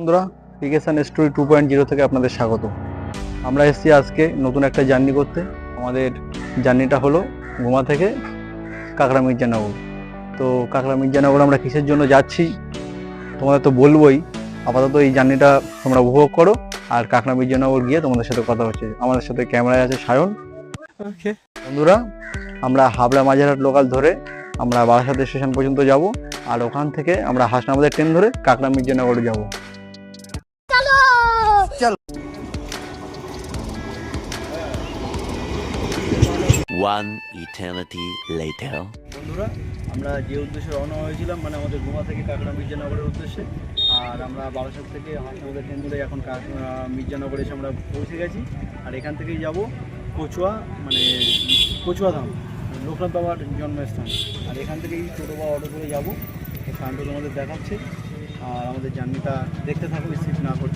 বন্ধুরা, পিকেসান স্টোরি 2.0 থেকে আপনাদের স্বাগত। আমরা এসেছি আজকে নতুন একটা জার্নি করতে। আমাদের জার্নিটা হলো গোমা থেকে কাকড়া মির্জানগর। তো কাকড়া মির্জানগর আমরা কিসের জন্য যাচ্ছি তোমাদের তো বলবোই। আপাতত এই জার্নিটা তোমরা উপভোগ করো, আর কাকড়া মির্জানগর গিয়ে তোমাদের সাথে কথা হচ্ছে। আমাদের সাথে ক্যামেরায় আছে সায়ন। বন্ধুরা, আমরা হাবড়া মাঝেরহাট লোকাল ধরে আমরা বারাসাত স্টেশন পর্যন্ত যাব, আর ওখান থেকে আমরা হাসনাবাদের ট্রেন ধরে কাকড়া মির্জানগরে যাব। One eternity later. বন্ধুরা, আমরা যে উদ্দেশ্যে রওনা হয়েছিলাম, মানে আমাদের গোমা থেকে কাকড়া মির্জানগরের উদ্দেশ্যে, আর আমরা বারাসাত থেকে হাসনাবাদের ট্রেন ধরে এখন মির্জানগরে এসে আমরা পৌঁছে গেছি। আর এখান থেকেই যাব কচুয়া, মানে কচুয়া ধাম, লোকনাথ বাবার জন্মস্থান। আর এখান থেকেই টোটো বা অটো করে যাবো। এই স্থানটা তোমাদের দেখাচ্ছে, আর আমাদের জার্নিটা দেখতে থাকো, স্কিপ না করে।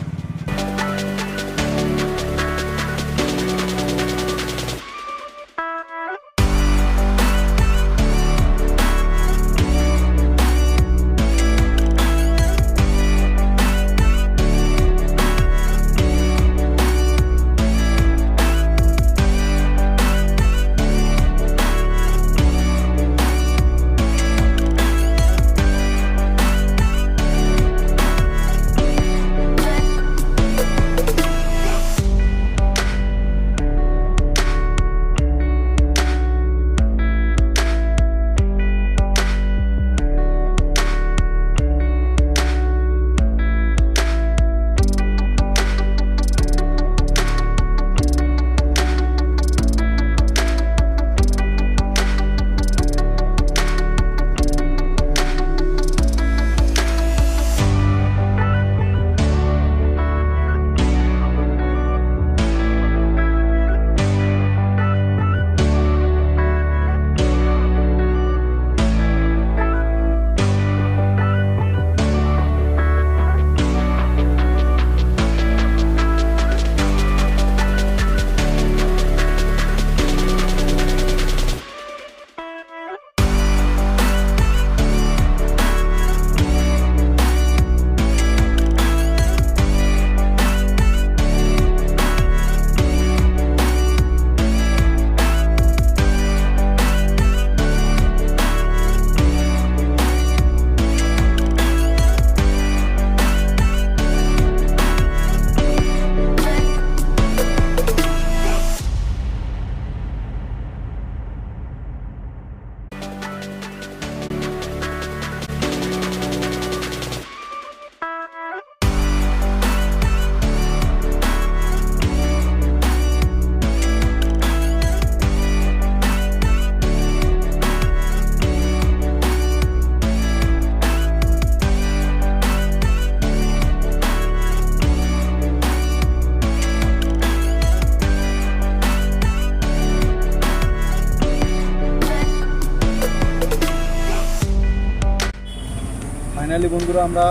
ফাইনালি বন্ধুরা, আমরা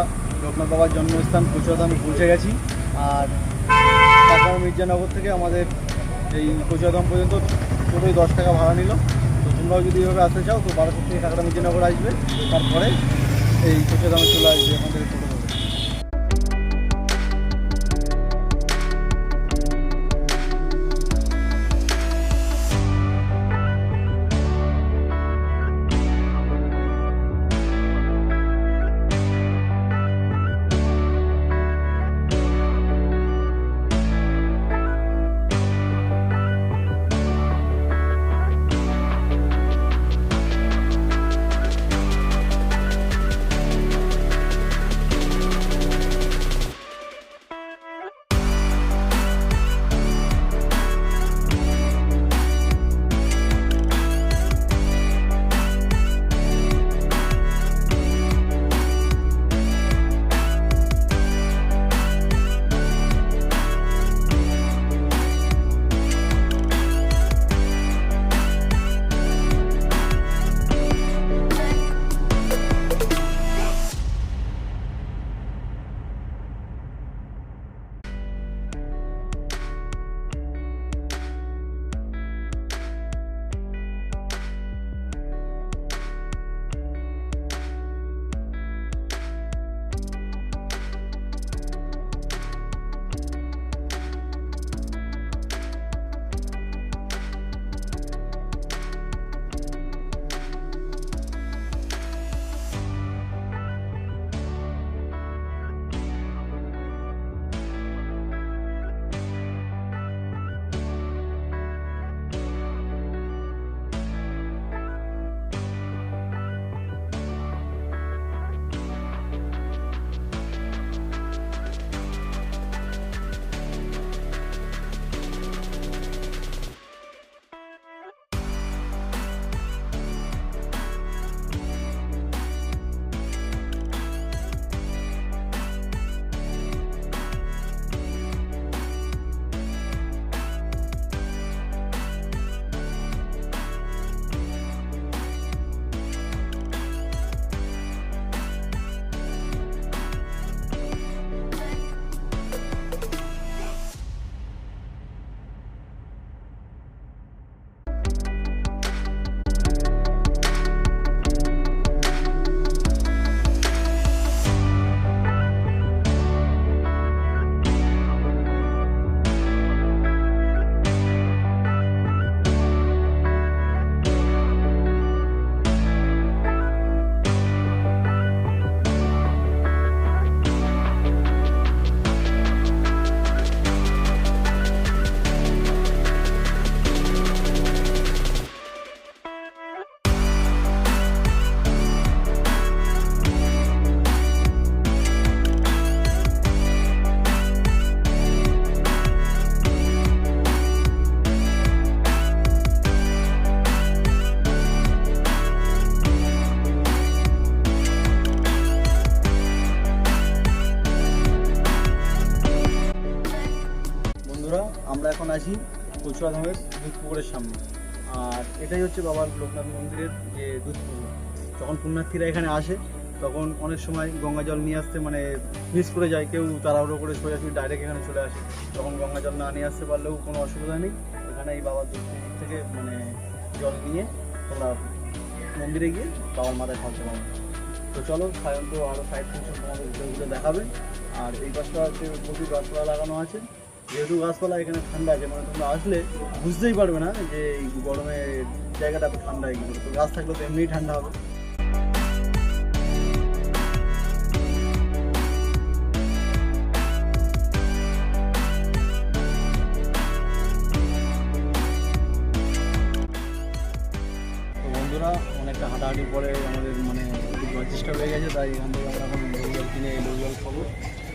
লোকনাথ বাবার জন্মস্থান কচুয়া ধামে পৌঁছে গেছি। আর কাকড়া মির্জানগর থেকে আমাদের এই কচুয়া ধাম পর্যন্ত টোটোই 10 টাকা ভাড়া নিল। তো তোমরাও যদি এইভাবে আসতে চাও তো বারাসাত থেকে কাকড়া মির্জানগর আসবে, তারপরে এই কচুয়া ধামে চলে আসবে আমাদের টোটো ধরে। আছি কচুয়া ধামের দুধ পুকুরের সামনে। আর এটাই হচ্ছে বাবার লোকনাথ মন্দিরের যে দুধ পুকুর। যখন পুণ্যার্থীরা এখানে আসে তখন অনেক সময় গঙ্গা জল নিয়ে আসতে মানে মিস করে যায়, কেউ তাড়াহুড়ো করে সোজাসুজি ডাইরেক্ট এখানে চলে আসে, তখন গঙ্গা জল না নিয়ে আসতে পারলেও কোনো অসুবিধা নেই। এখানে এই বাবার দুধ পুকুর থেকে মানে জল নিয়ে তোমরা মন্দিরে গিয়ে বাবার মাথায় ঢালতে পারবে। তো চলো সায়ন্ত আরও সাইড থেকে তোমাদের ভিডিওগুলো দেখাবে। আর এই পাশটা হচ্ছে প্রচুর গাছপালা লাগানো আছে, যেহেতু গাছপালা এখানে ঠান্ডা আছে, মানে তোমরা আসলে বুঝতেই পারবে না যে এই গরমে জায়গাটা এত ঠান্ডা হয়ে গেছে। তো গাছ থাকলে তো এমনিই ঠান্ডা হবে। তো বন্ধুরা, অনেকটা হাঁটাহাঁটির পরে আমাদের মানে একটু জল চেষ্টা হয়ে গেছে, তাই এখান থেকে আমরা এখন লেবু জল কিনে লেবু জল খাবো।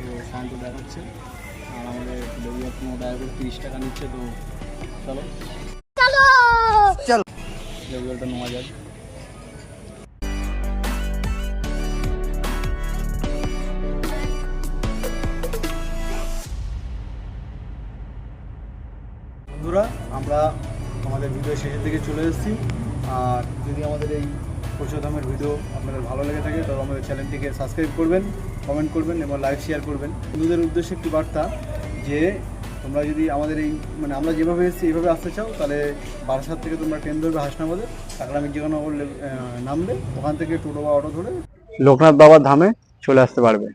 তো শান্ত দেখাচ্ছে, আর আমাদের লেবু জল কোনো টাকা করে 30 টাকা নিচ্ছে। তো চলো চলো লেবু জলটা নেওয়া যাক। বন্ধুরা, আমরা আমাদের ভিডিও শেষের দিকে চলে এসেছি। আর যদি আমাদের এই কচুয়াধামের ভিডিও আপনাদের ভালো লেগে থাকে তবে আমাদের চ্যানেলটিকে সাবস্ক্রাইব করবেন, কমেন্ট করবেন এবং লাইক শেয়ার করবেন। বন্ধুদের উদ্দেশ্যে একটি বার্তা যে তোমরা যদি আমাদের এই মানে আমরা যেভাবে এসেছি এইভাবে আসতে চাও, তাহলে বারাসাত থেকে তোমরা ট্রেন ধরবে হাসনাবাদে, কাকরামির যেখানে নামবে, ওখান থেকে টোটো বা অটো ধরে লোকনাথ বাবার ধামে চলে আসতে পারবে।